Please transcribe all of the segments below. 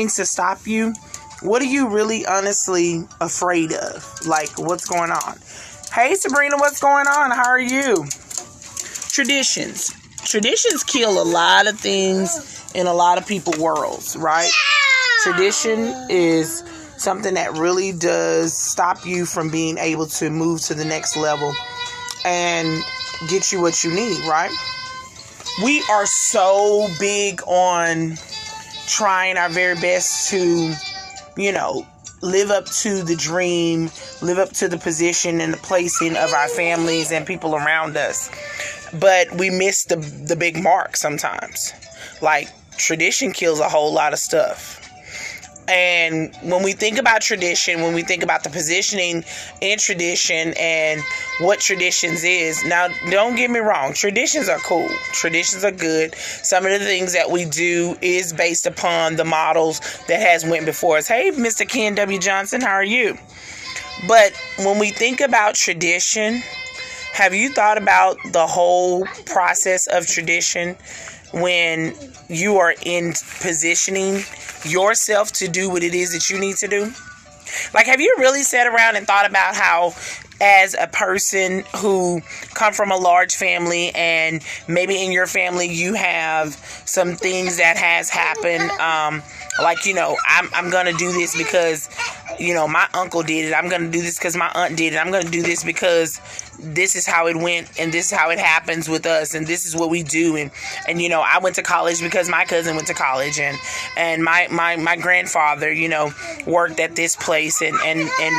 things to stop you. What are you really honestly afraid of? Like, what's going on? Hey, Sabrina, what's going on? How are you? Traditions. Traditions kill a lot of things in a lot of people's worlds, right? Tradition is something that really does stop you from being able to move to the next level and get you what you need, right? We are so big on trying our very best to, live up to the dream, live up to the position and the placing of our families and people around us. But we miss the big mark sometimes. Like, tradition kills a whole lot of stuff. And when we think about tradition, when we think about the positioning in tradition and what traditions is, now, don't get me wrong, traditions are cool. Traditions are good. Some of the things that we do is based upon the models that has went before us. Hey, Mr. Ken W. Johnson, how are you? But when we think about tradition, have you thought about the whole process of tradition when you are in positioning yourself to do what it is that you need to do? Like, have you really sat around and thought about how, as a person who come from a large family, and maybe in your family you have some things that has happened, I'm going to do this because, my uncle did it. I'm going to do this because my aunt did it. I'm going to do this because this is how it went, and this is how it happens with us, and this is what we do. And I went to college because my cousin went to college, and my grandfather, worked at this place, and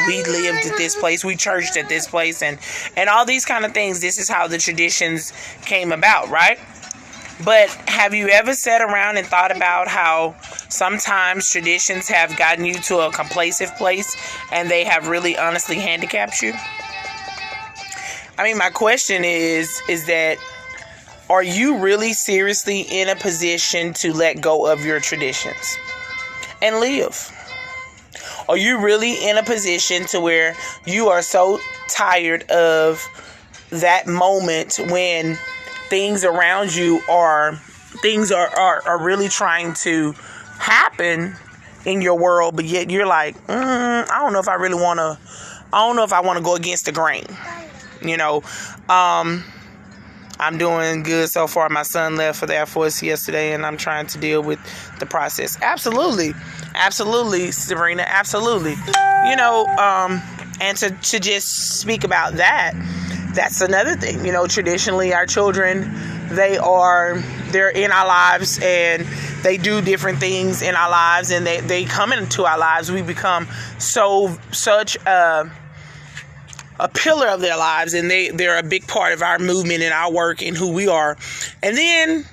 we lived at this place. We churched at this place, and all these kind of things. This is how the traditions came about, right? But have you ever sat around and thought about how sometimes traditions have gotten you to a complacent place and they have really honestly handicapped you? I mean, my question is that, are you really seriously in a position to let go of your traditions and live? Are you really in a position to where you are so tired of that moment when things around you are really trying to happen in your world, but yet you're like, I don't know if I want to go against the grain. I'm doing good so far. My son left for the Air Force yesterday, and I'm trying to deal with the process. Absolutely, Sabrina, absolutely. And to just speak about that, that's another thing. Traditionally, our children, they're in our lives, and they do different things in our lives, and they come into our lives. We become such a pillar of their lives, and they're a big part of our movement and our work and who we are. And then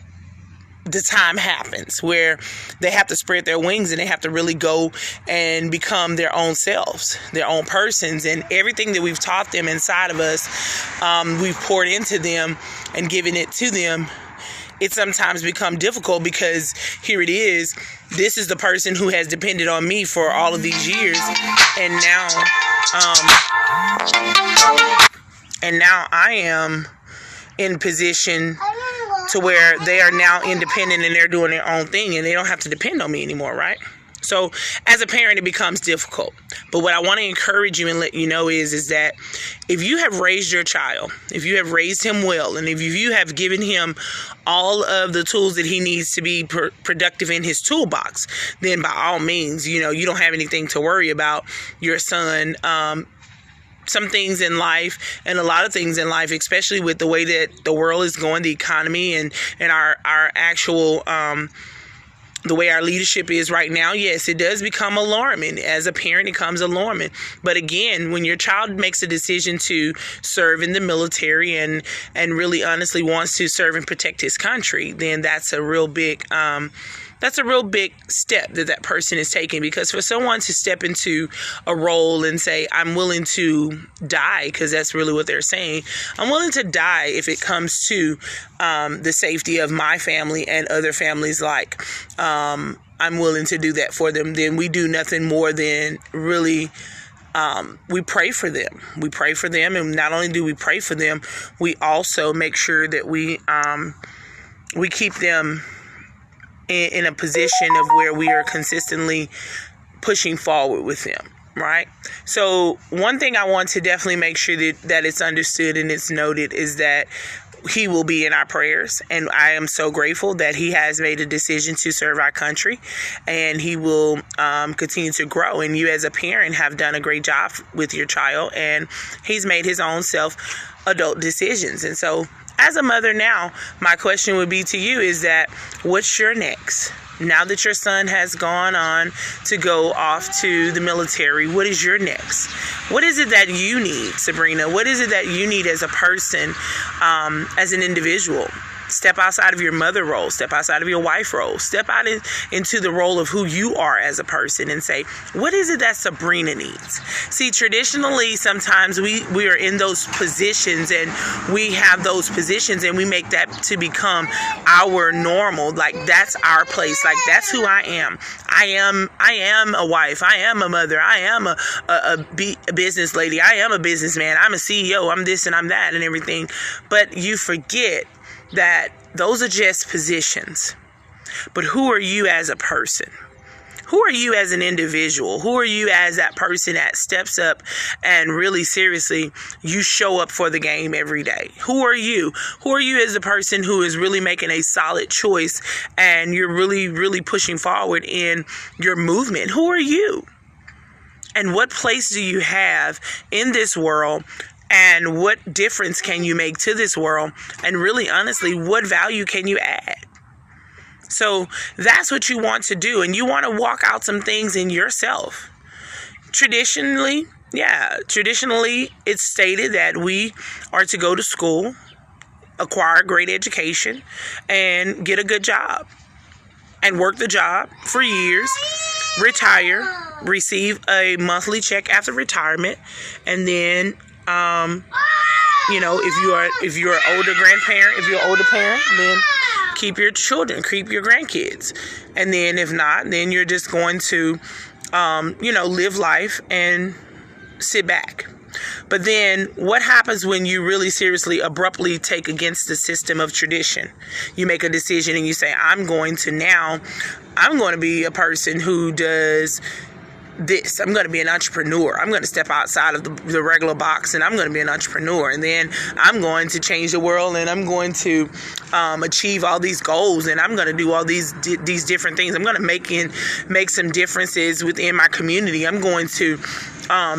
the time happens where they have to spread their wings, and they have to really go and become their own selves, their own persons, and everything that we've taught them inside of us, we've poured into them and given it to them. It sometimes become difficult because here it is. This is the person who has depended on me for all of these years, and now I am in position to where they are now independent and they're doing their own thing, and they don't have to depend on me anymore, right? So as a parent, it becomes difficult. But what I want to encourage you and let you know is that if you have raised your child, if you have raised him well, and if you have given him all of the tools that he needs to be productive in his toolbox, then by all means, you don't have anything to worry about your son. Some things in life, and a lot of things in life, especially with the way that the world is going, the economy and our actual the way our leadership is right now, yes, it does become alarming. As a parent, it becomes alarming. But again, when your child makes a decision to serve in the military and really honestly wants to serve and protect his country, then that's a real big step that person is taking. Because for someone to step into a role and say, I'm willing to die, because that's really what they're saying, I'm willing to die if it comes to the safety of my family and other families, I'm willing to do that for them, then we do nothing more than really we pray for them. We pray for them, and not only do we pray for them, we also make sure that we keep them in a position of where we are consistently pushing forward with them, right? So one thing I want to definitely make sure that it's understood and it's noted is that he will be in our prayers, and I am so grateful that he has made a decision to serve our country, and he will continue to grow. And you as a parent have done a great job with your child, and he's made his own adult decisions. And so as a mother now, my question would be to you is that what's your next? Now that your son has gone on to go off to the military, what is your next? What is it that you need, Sabrina? What is it that you need as a person, as an individual? Step outside of your mother role. Step outside of your wife role. Step out into the role of who you are as a person and say, what is it that Sabrina needs? See, traditionally, sometimes we are in those positions and we have those positions and we make that to become our normal. Like, that's our place. Like, that's who I am. I am a wife. I am a mother. I am a business lady. I am a businessman. I'm a CEO. I'm this and I'm that and everything. But you forget that those are just positions. But who are you as a person? Who are you as an individual? Who are you as that person that steps up and really seriously you show up for the game every day? Who are you? Who are you as a person who is really making a solid choice and you're really, really pushing forward in your movement? Who are you? And what place do you have in this world? And what difference can you make to this world? And really, honestly, what value can you add? So that's what you want to do. And you want to walk out some things in yourself. Traditionally, it's stated that we are to go to school, acquire a great education, and get a good job. And work the job for years, retire, receive a monthly check after retirement, and then if you're an older grandparent, if you're an older parent, then keep your children, keep your grandkids. And then if not, then you're just going to, live life and sit back. But then what happens when you really seriously, abruptly take against the system of tradition? You make a decision and you say, I'm going to be a person who does this. I'm going to be an entrepreneur. I'm going to step outside of the regular box and I'm going to be an entrepreneur. And then I'm going to change the world and I'm going to achieve all these goals and I'm going to do all these different things. I'm going to make some differences within my community. I'm going to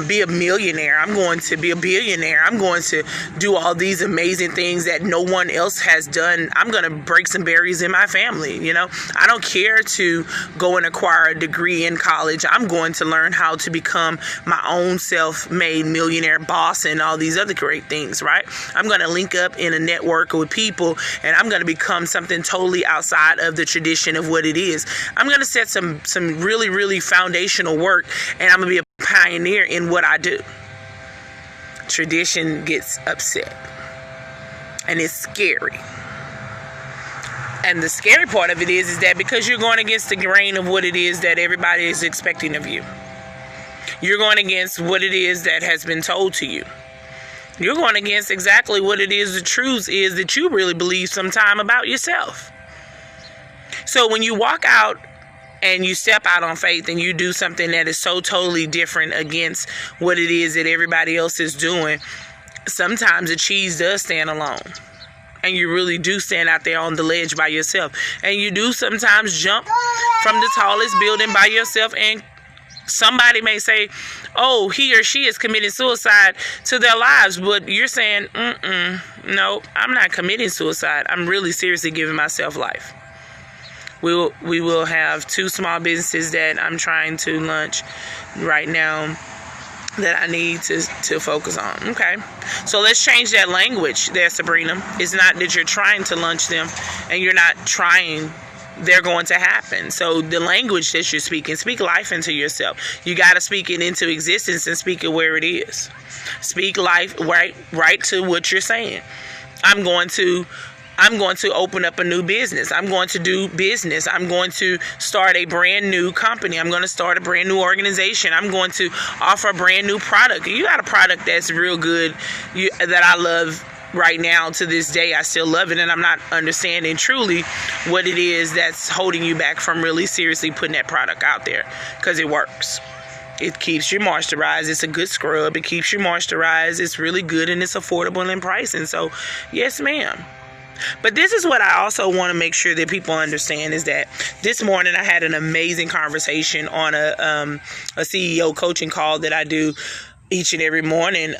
be a millionaire. I'm going to be a billionaire. I'm going to do all these amazing things that no one else has done. I'm going to break some barriers in my family. I don't care to go and acquire a degree in college. I'm going to learn how to become my own self-made millionaire boss and all these other great things, right? I'm going to link up in a network with people and I'm going to become something totally outside of the tradition of what it is. I'm going to set some really, really foundational work and I'm going to be a pioneer in what I do. Tradition gets upset and it's scary. And the scary part of it is that because you're going against the grain of what it is that everybody is expecting of you. You're going against what it is that has been told to you. You're going against exactly what it is the truth is that you really believe sometime about yourself. So when you walk out and you step out on faith and you do something that is so totally different against what it is that everybody else is doing, sometimes the cheese does stand alone. And you really do stand out there on the ledge by yourself. And you do sometimes jump from the tallest building by yourself. And somebody may say, oh, he or she is committing suicide to their lives. But you're saying, no, I'm not committing suicide. I'm really seriously giving myself life. We will have 2 small businesses that I'm trying to launch right now that I need to focus on. Okay. So let's change that language there, Sabrina. It's not that you're trying to launch them and you're not trying. They're going to happen. So the language that you're speaking, speak life into yourself. You got to speak it into existence and speak it where it is. Speak life right to what you're saying. I'm going to open up a new business. I'm going to do business. I'm going to start a brand new company. I'm going to start a brand new organization. I'm going to offer a brand new product. You got a product that's real good that I love right now, to this day, I still love it, and I'm not understanding truly what it is that's holding you back from really seriously putting that product out there, because it works. It keeps you moisturized. It's a good scrub. It keeps you moisturized. It's really good, and it's affordable in pricing. So, yes, ma'am. But this is what I also want to make sure that people understand, is that this morning I had an amazing conversation on a CEO coaching call that I do each and every morning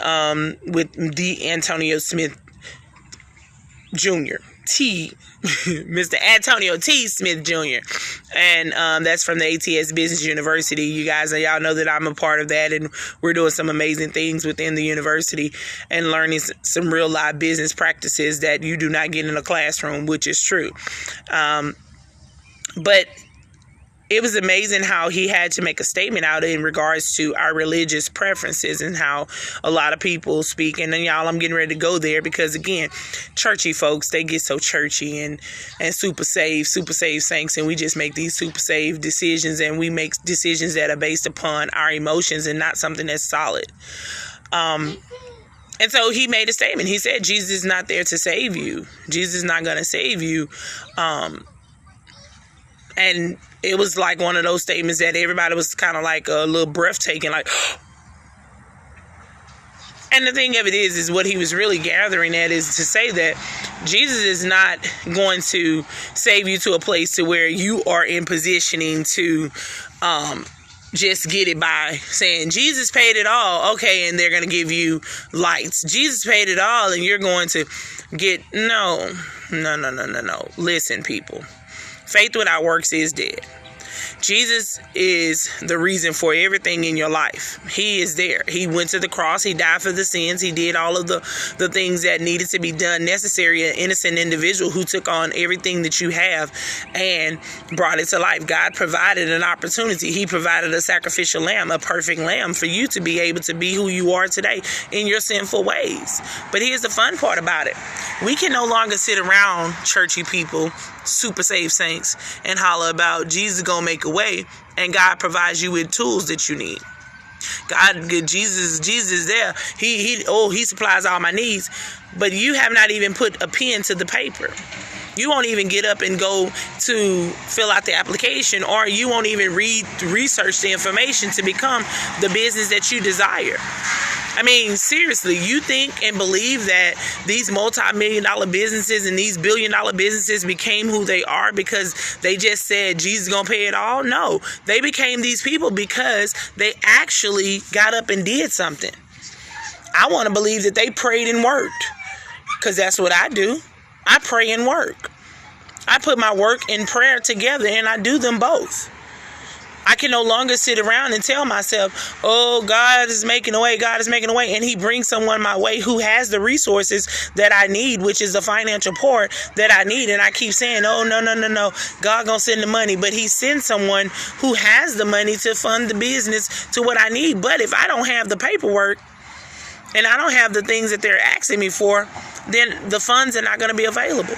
with D. Antonio Smith Jr. Mr. Antonio T. Smith Jr. And that's from the ATS Business University. You guys, y'all know that I'm a part of that, and we're doing some amazing things within the university and learning some real live business practices that you do not get in a classroom, which is true. But it was amazing how he had to make a statement out in regards to our religious preferences and how a lot of people speak. And then, y'all, I'm getting ready to go there because, again, churchy folks, they get so churchy and super saved saints, and we just make these super saved decisions, and we make decisions that are based upon our emotions and not something that's solid. And so he made a statement. He said, Jesus is not there to save you. Jesus is not going to save you. And it was like one of those statements that everybody was kind of like a little breathtaking, like. And the thing of it is what he was really gathering at is to say that Jesus is not going to save you to a place to where you are in positioning to just get it by saying Jesus paid it all. Okay, and they're going to give you lights. Jesus paid it all, and you're going to get no. Listen, people. Faith without works is dead. Jesus is the reason for everything in your life. He is there. He went to the cross. He died for the sins. He did all of the things that needed to be done, necessary. An innocent individual who took on everything that you have and brought it to life. God provided an opportunity. He provided a sacrificial lamb, a perfect lamb, for you to be able to be who you are today in your sinful ways. But here's the fun part about it. We can no longer sit around, churchy people, super saved saints, and holler about Jesus gonna make a way, and God provides you with tools that you need. Jesus there. He supplies all my needs, but you have not even put a pen to the paper. You won't even get up and go to fill out the application, or you won't even research the information to become the business that you desire. I mean, seriously, you think and believe that these multi-million-dollar businesses and these billion-dollar businesses became who they are because they just said Jesus is going to pay it all? No, they became these people because they actually got up and did something. I want to believe that they prayed and worked, because that's what I do. I pray and work. I put my work and prayer together, and I do them both. I can no longer sit around and tell myself, oh, God is making a way, God is making a way. And he brings someone my way who has the resources that I need, which is the financial part that I need. And I keep saying, oh, no. God gonna send the money. But he sends someone who has the money to fund the business to what I need. But if I don't have the paperwork and I don't have the things that they're asking me for, then the funds are not going to be available.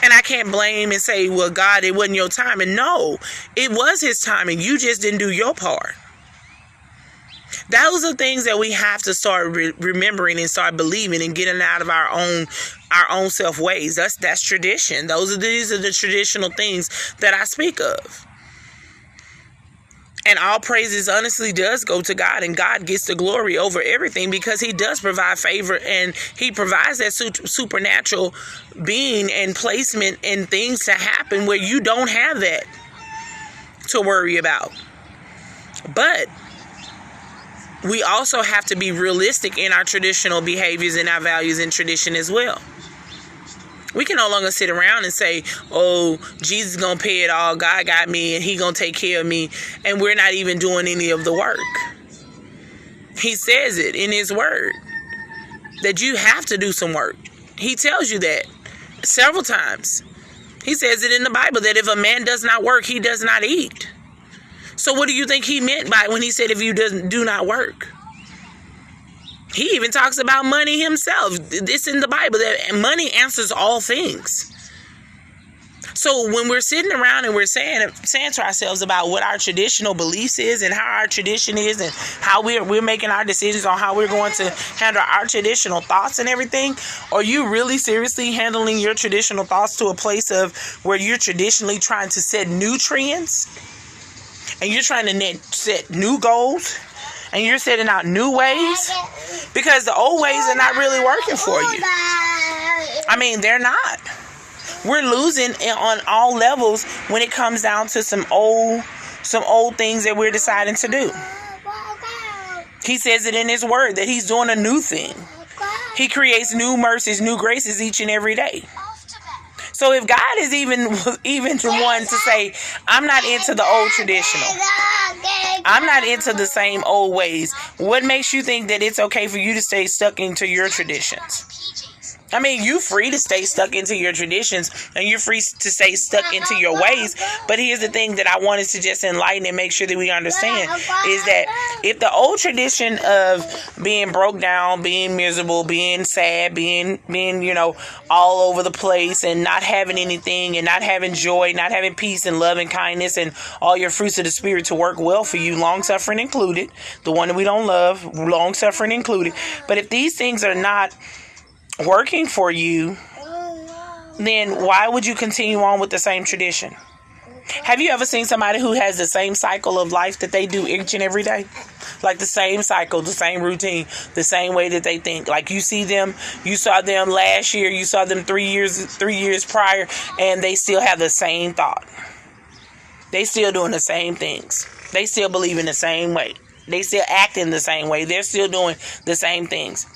And I can't blame and say, well, God, it wasn't your time. And no, it was his time, and you just didn't do your part. Those are things that we have to start remembering and start believing and getting out of our own self ways. That's tradition. These are the traditional things that I speak of. And all praises honestly does go to God, and God gets the glory over everything because he does provide favor, and he provides that supernatural being and placement and things to happen where you don't have that to worry about. But we also have to be realistic in our traditional behaviors and our values and tradition as well. We can no longer sit around and say, oh, Jesus is going to pay it all. God got me and he going to take care of me. And we're not even doing any of the work. He says it in his word that you have to do some work. He tells you that several times. He says it in the Bible that if a man does not work, he does not eat. So what do you think he meant by when he said if you do not work? He even talks about money himself. It's in the Bible that money answers all things. So when we're sitting around and we're saying to ourselves about what our traditional beliefs is and how our tradition is and how we're making our decisions on how we're going to handle our traditional thoughts and everything, are you really seriously handling your traditional thoughts to a place of where you're traditionally trying to set new trends and you're trying to set new goals and you're setting out new ways? Because the old ways are not really working for you. I mean, they're not. We're losing on all levels when it comes down to some old things that we're deciding to do. He says it in his word that he's doing a new thing. He creates new mercies, new graces each and every day. So if God is even one to say, I'm not into the old traditional, I'm not into the same old ways, what makes you think that it's okay for you to stay stuck into your traditions? I mean, you're free to stay stuck into your traditions and you're free to stay stuck into your ways. But here's the thing that I wanted to just enlighten and make sure that we understand is that if the old tradition of being broke down, being miserable, being sad, being, all over the place and not having anything and not having joy, not having peace and love and kindness and all your fruits of the spirit to work well for you, long suffering included, the one that we don't love, long suffering included. But if these things are not working for you, then why would you continue on with the same tradition? Have you ever seen somebody who has the same cycle of life that they do each and every day? Like the same cycle, the same routine, the same way that they think. Like you saw them last year, you saw them 3 years prior, and they still have the same thought. They still doing the same things. They still believe in the same way. They still act in the same way. They're still doing the same things.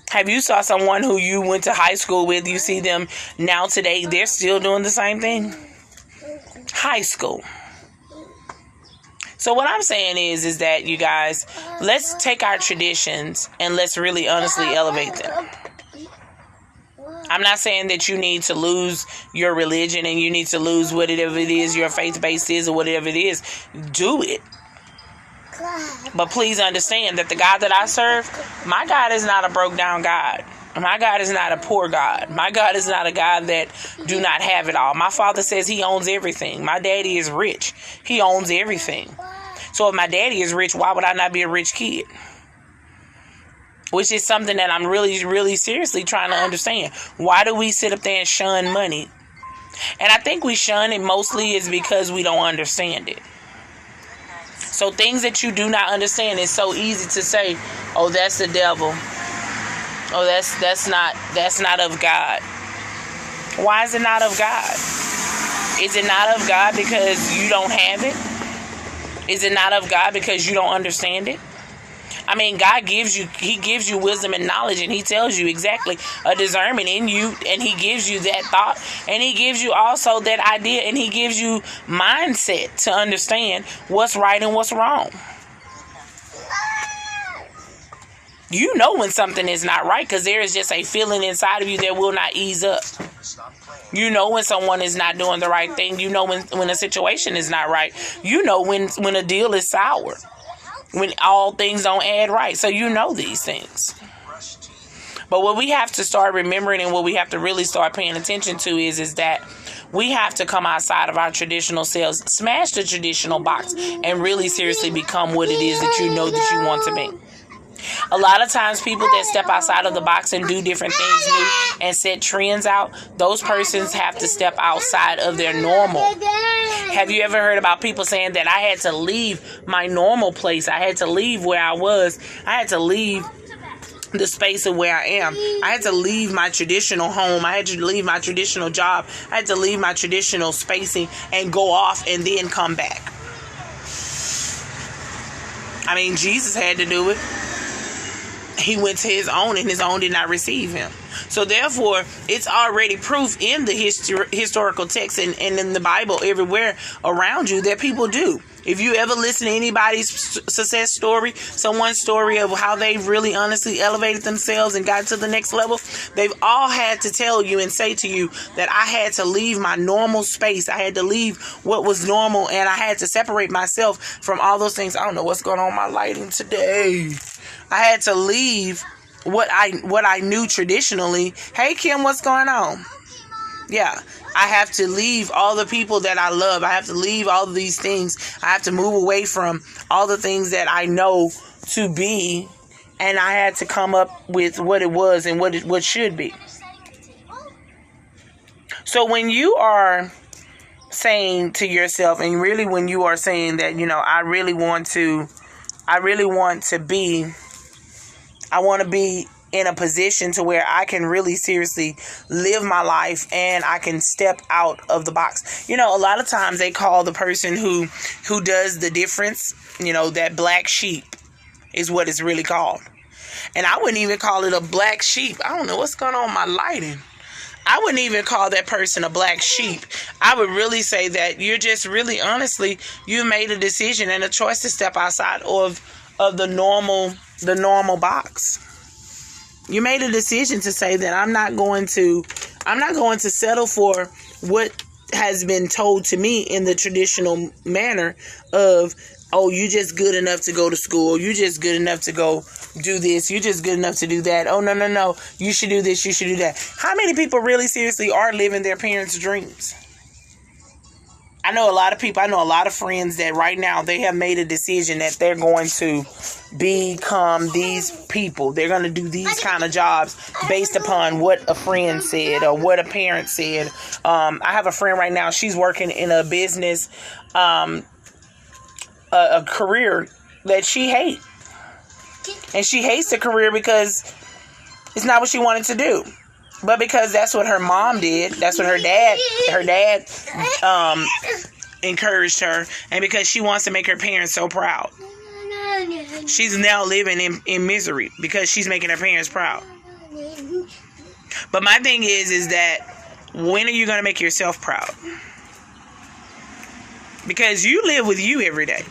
Have you saw someone who you went to high school with, you see them now today, they're still doing the same thing? High school. So what I'm saying is that, you guys, let's take our traditions and let's really honestly elevate them. I'm not saying that you need to lose your religion and you need to lose whatever it is your faith base is or whatever it is. Do it. But please understand that the God that I serve, my God is not a broke down God. My God is not a poor God. My God is not a God that do not have it all. My father says he owns everything. My daddy is rich. He owns everything. So if my daddy is rich, why would I not be a rich kid? Which is something that I'm really, really seriously trying to understand. Why do we sit up there and shun money? And I think we shun it mostly is because we don't understand it. So things that you do not understand, it's so easy to say, oh, that's the devil. Oh, that's not of God. Why is it not of God? Is it not of God because you don't have it? Is it not of God because you don't understand it? I mean, God gives you wisdom and knowledge, and he tells you exactly a discernment in you, and he gives you that thought, and he gives you also that idea, and he gives you mindset to understand what's right and what's wrong. You know when something is not right because there is just a feeling inside of you that will not ease up. You know when someone is not doing the right thing. You know when a situation is not right. You know when a deal is sour. When all things don't add right. So you know these things. But what we have to start remembering and what we have to really start paying attention to is that we have to come outside of our traditional selves, smash the traditional box, and really seriously become what it is that you know that you want to be. A lot of times people that step outside of the box and do different things new and set trends out, those persons have to step outside of their normal. Have you ever heard about people saying that I had to leave my normal place? I had to leave where I was. I had to leave the space of where I am. I had to leave my traditional home. I had to leave my traditional job. I had to leave my traditional spacing and go off and then come back. I mean, Jesus had to do it. He went to his own and his own did not receive him. So therefore, it's already proof in the historical text and in the Bible everywhere around you that people do. If you ever listen to anybody's success story, someone's story of how they really honestly elevated themselves and got to the next level, they've all had to tell you and say to you that I had to leave my normal space. I had to leave what was normal and I had to separate myself from all those things. I don't know what's going on with my lighting today. I had to leave what I knew traditionally. Hey, Kim, what's going on? Yeah, I have to leave all the people that I love. I have to leave all of these things. I have to move away from all the things that I know to be, and I had to come up with what it was and what should be. So when you are saying to yourself, and really when you are saying that, I want to be in a position to where I can really seriously live my life and I can step out of the box. A lot of times they call the person who does the difference, that black sheep is what it's really called. And I wouldn't even call it a black sheep. I don't know what's going on with my lighting. I wouldn't even call that person a black sheep. I would really say that you're just really, honestly, you made a decision and a choice to step outside of the normal box. You made a decision to say that I'm not going to settle for what has been told to me in the traditional manner of, oh, you just good enough to go to school. You just good enough to go do this. You just good enough to do that. Oh, no. You should do this. You should do that. How many people really seriously are living their parents' dreams? I know a lot of people. I know a lot of friends that right now they have made a decision that they're going to become these people. They're going to do these kind of jobs based upon what a friend said or what a parent said. I have a friend right now. She's working in a business, a career that she hates. And she hates the career because it's not what she wanted to do. But because that's what her mom did, that's what her dad encouraged her, and because she wants to make her parents so proud. She's now living in misery because she's making her parents proud. But my thing is that when are you going to make yourself proud? Because you live with you every day.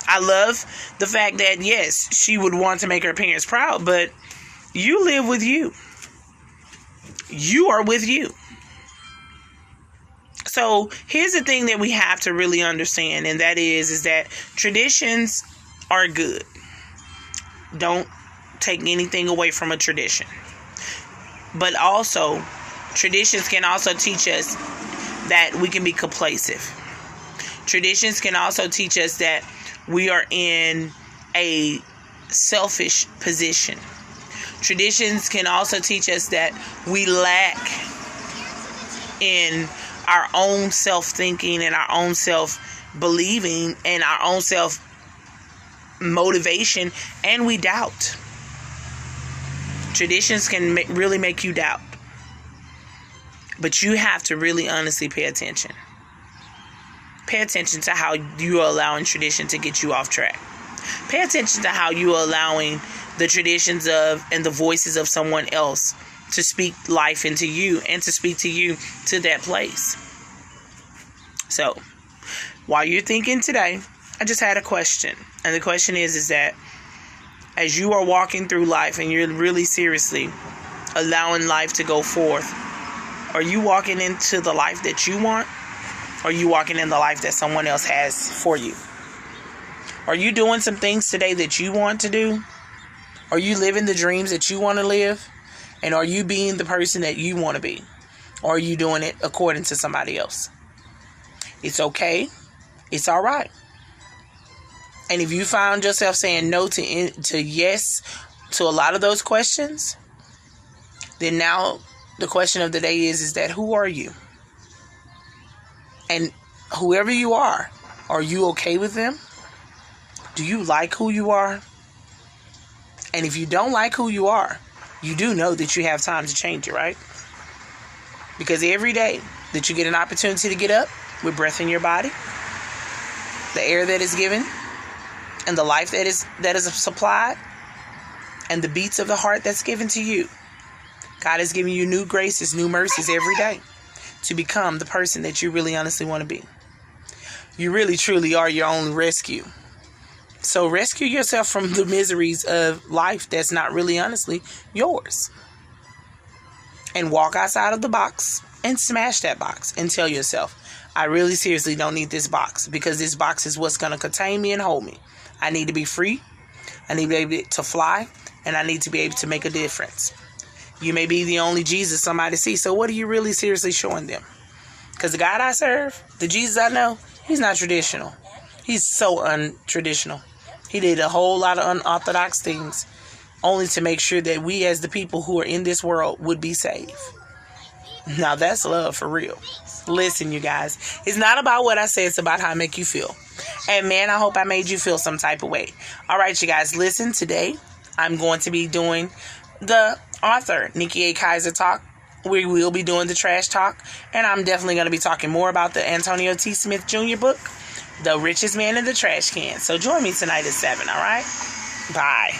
I love the fact that, yes, she would want to make her parents proud, but you live with you. You are with you. So here's the thing that we have to really understand, and that is that traditions are good. Don't take anything away from a tradition. But also, traditions can also teach us that we can be complacent. Traditions can also teach us that we are in a selfish position. Traditions can also teach us that we lack in our own self-thinking and our own self-believing and our own self-motivation, and we doubt. Traditions can really make you doubt. But you have to really honestly pay attention. Pay attention to how you are allowing tradition to get you off track. Pay attention to how you are allowing the traditions of and the voices of someone else to speak life into you and to speak to you to that place. So, while you're thinking today, I just had a question. And the question is that as you are walking through life and you're really seriously allowing life to go forth, are you walking into the life that you want? Or are you walking in the life that someone else has for you? Are you doing some things today that you want to do? Are you living the dreams that you want to live? And are you being the person that you want to be? Or are you doing it according to somebody else? It's okay. It's all right. And if you found yourself saying no to yes to a lot of those questions, then now the question of the day is that who are you? And whoever you are you okay with them? Do you like who you are? And if you don't like who you are, you do know that you have time to change it, right? Because every day that you get an opportunity to get up with breath in your body, the air that is given, and the life that is supplied, and the beats of the heart that's given to you, God is giving you new graces, new mercies every day to become the person that you really honestly want to be. You really truly are your own rescue. So rescue yourself from the miseries of life that's not really honestly yours. And walk outside of the box and smash that box and tell yourself, I really seriously don't need this box because this box is what's going to contain me and hold me. I need to be free. I need to be able to fly, and I need to be able to make a difference. You may be the only Jesus somebody sees. So what are you really seriously showing them? Because the God I serve, the Jesus I know, he's not traditional. He's so untraditional. He did a whole lot of unorthodox things only to make sure that we as the people who are in this world would be saved. Now that's love for real. Listen, you guys, it's not about what I say, it's about how I make you feel. And man, I hope I made you feel some type of way. All right, you guys, listen, today I'm going to be doing the author Nikki A. Kaiser talk. We will be doing the trash talk, and I'm definitely going to be talking more about the Antonio T. Smith Jr. book, The Richest Man in the Trash Can. So join me tonight at 7, all right? Bye.